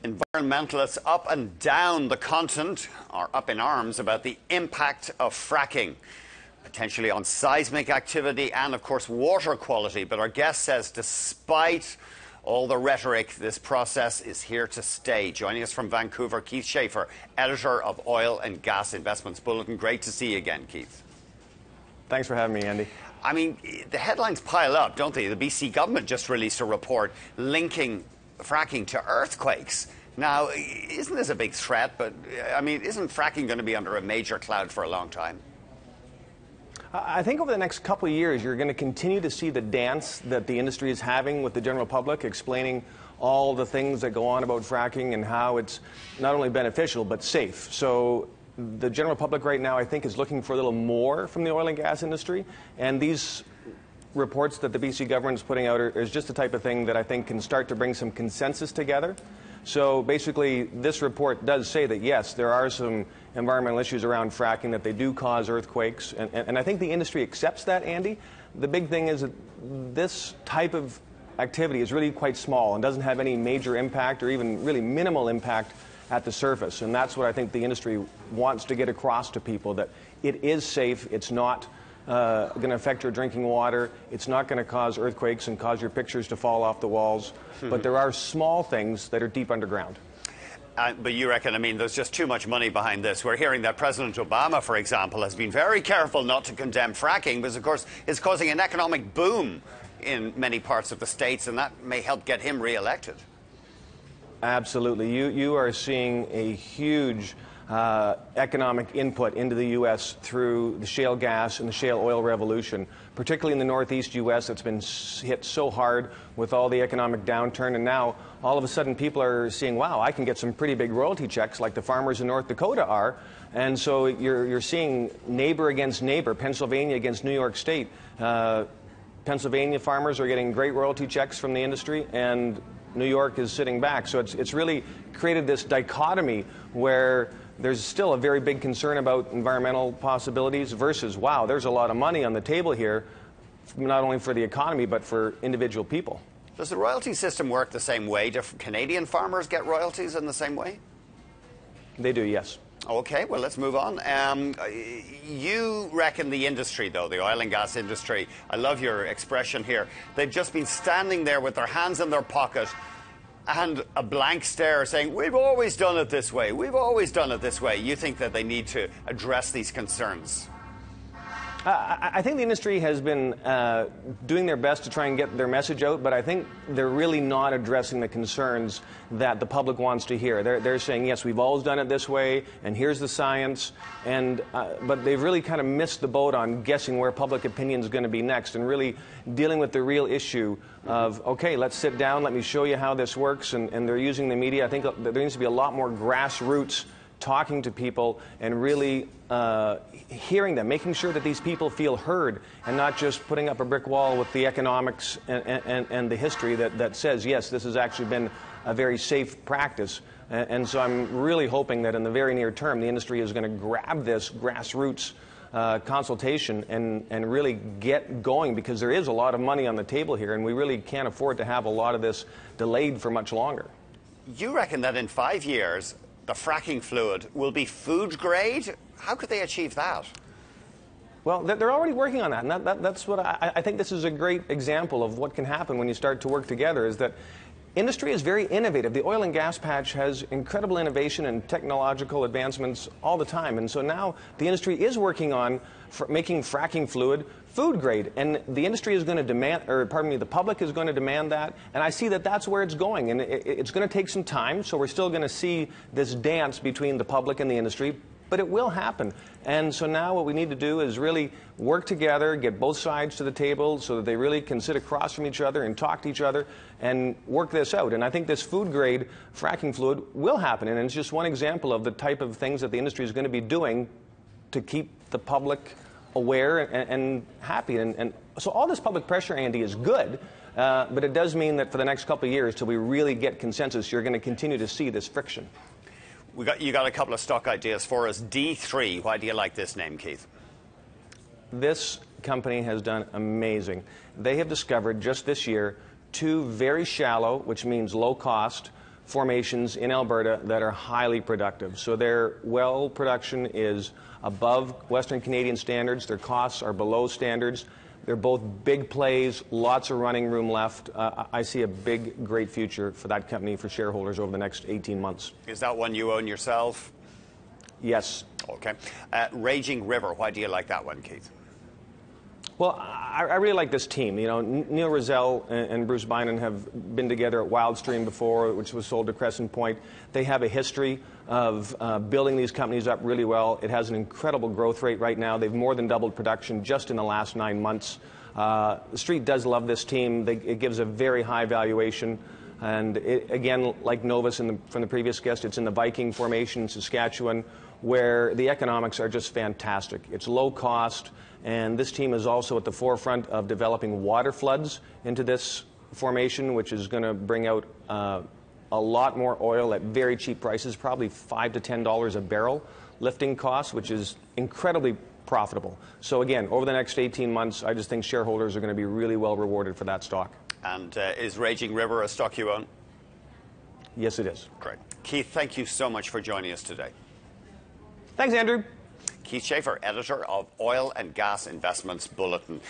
Environmentalists up and down the continent are up in arms about the impact of fracking, potentially on seismic activity and, of course, water quality. But our guest says despite all the rhetoric, this process is here to stay. Joining us from Vancouver, Keith Schaefer, editor of Oil and Gas Investments Bulletin. Great to see you again, Keith. Thanks for having me, Andy. I mean, the headlines pile up, don't they? The BC government just released a report linking fracking to earthquakes. Now, isn't this a big threat? But, I mean, isn't fracking going to be under a major cloud for a long time? I think over the next couple of years, you're going to continue to see the dance that the industry is having with the general public, explaining all the things that go on about fracking and how it's not only beneficial, but safe. So the general public right now, I think, is looking for a little more from the oil and gas industry. And these reports that the BC government is putting out is just the type of thing that I think can start to bring some consensus together. So basically, this report does say that, yes, there are some environmental issues around fracking, that they do cause earthquakes. And I think the industry accepts that, Andy. The big thing is that this type of activity is really quite small and doesn't have any major impact or even really minimal impact at the surface. And that's what I think the industry wants to get across to people, that it is safe, it's not going to affect your drinking water. It's not going to cause earthquakes and cause your pictures to fall off the walls. But there are small things that are deep underground. But you reckon, I mean, there's just too much money behind this. We're hearing that President Obama, for example, has been very careful not to condemn fracking because, of course, it's causing an economic boom in many parts of the States, and that may help get him re-elected. Absolutely. You are seeing a huge economic input into the U.S. through the shale gas and the shale oil revolution, particularly in the northeast U.S. It's been hit so hard with all the economic downturn, and now all of a sudden people are seeing, wow, I can get some pretty big royalty checks like the farmers in North Dakota are. And so you're seeing neighbor against neighbor, Pennsylvania against New York State. Pennsylvania farmers are getting great royalty checks from the industry, and New York is sitting back. So it's really created this dichotomy where there's still a very big concern about environmental possibilities versus, wow, there's a lot of money on the table here, not only for the economy, but for individual people. Does the royalty system work the same way? Do Canadian farmers get royalties in the same way? They do, yes. Okay, well, let's move on. You reckon the industry, though, the oil and gas industry, I love your expression here, they've just been standing there with their hands in their pocket and a blank stare saying, we've always done it this way, we've always done it this way. You think that they need to address these concerns? I think the industry has been doing their best to try and get their message out, but I think they're really not addressing the concerns that the public wants to hear. They're saying, yes, we've always done it this way, and here's the science, but they've really kind of missed the boat on guessing where public opinion is going to be next and really dealing with the real issue of, okay, let's sit down, let me show you how this works, and they're using the media. I think there needs to be a lot more grassroots talking to people and really hearing them, making sure that these people feel heard and not just putting up a brick wall with the economics and the history that says, yes, this has actually been a very safe practice. And so I'm really hoping that in the very near term, the industry is going to grab this grassroots consultation and really get going, because there is a lot of money on the table here, and we really can't afford to have a lot of this delayed for much longer. You reckon that in 5 years, the fracking fluid will be food grade? How could they achieve that? Well, they're already working on that, and that's what I think this is a great example of what can happen when you start to work together, is that industry is very innovative. The oil and gas patch has incredible innovation and technological advancements all the time, and so now the industry is working on making fracking fluid food grade, and the industry is going to demand, or pardon me, the public is going to demand that, and I see that that's where it's going, and it's going to take some time, so we're still going to see this dance between the public and the industry, but it will happen. And so now what we need to do is really work together, get both sides to the table so that they really can sit across from each other and talk to each other and work this out. And I think this food grade fracking fluid will happen, and it's just one example of the type of things that the industry is going to be doing to keep the public aware and happy. And so all this public pressure, Andy, is good, but it does mean that for the next couple of years, till we really get consensus, you're going to continue to see this friction. You got a couple of stock ideas for us. D3, why do you like this name, Keith? This company has done amazing. They have discovered just this year 2 very shallow, which means low cost, formations in Alberta that are highly productive. So their well production is above Western Canadian standards. Their costs are below standards. They're both big plays, lots of running room left. I see a big, great future for that company for shareholders over the next 18 months. Is that one you own yourself? Yes. Okay. Raging River, why do you like that one, Keith? Well, I really like this team. You know, Neil Rizal and Bruce Bynum have been together at Wildstream before, which was sold to Crescent Point. They have a history of building these companies up really well. It has an incredible growth rate right now. They've more than doubled production just in the last 9 months. The Street does love this team. It gives a very high valuation. And again, like Novus from the previous guest, it's in the Viking Formation in Saskatchewan, where the economics are just fantastic. It's low cost, and this team is also at the forefront of developing water floods into this formation, which is going to bring out a lot more oil at very cheap prices, probably $5 to $10 a barrel lifting cost, which is incredibly profitable. So again, over the next 18 months, I just think shareholders are going to be really well rewarded for that stock. And is Raging River a stock you own? Yes, it is. Great. Keith, thank you so much for joining us today. Thanks, Andrew. Keith Schaefer, editor of Oil and Gas Investments Bulletin.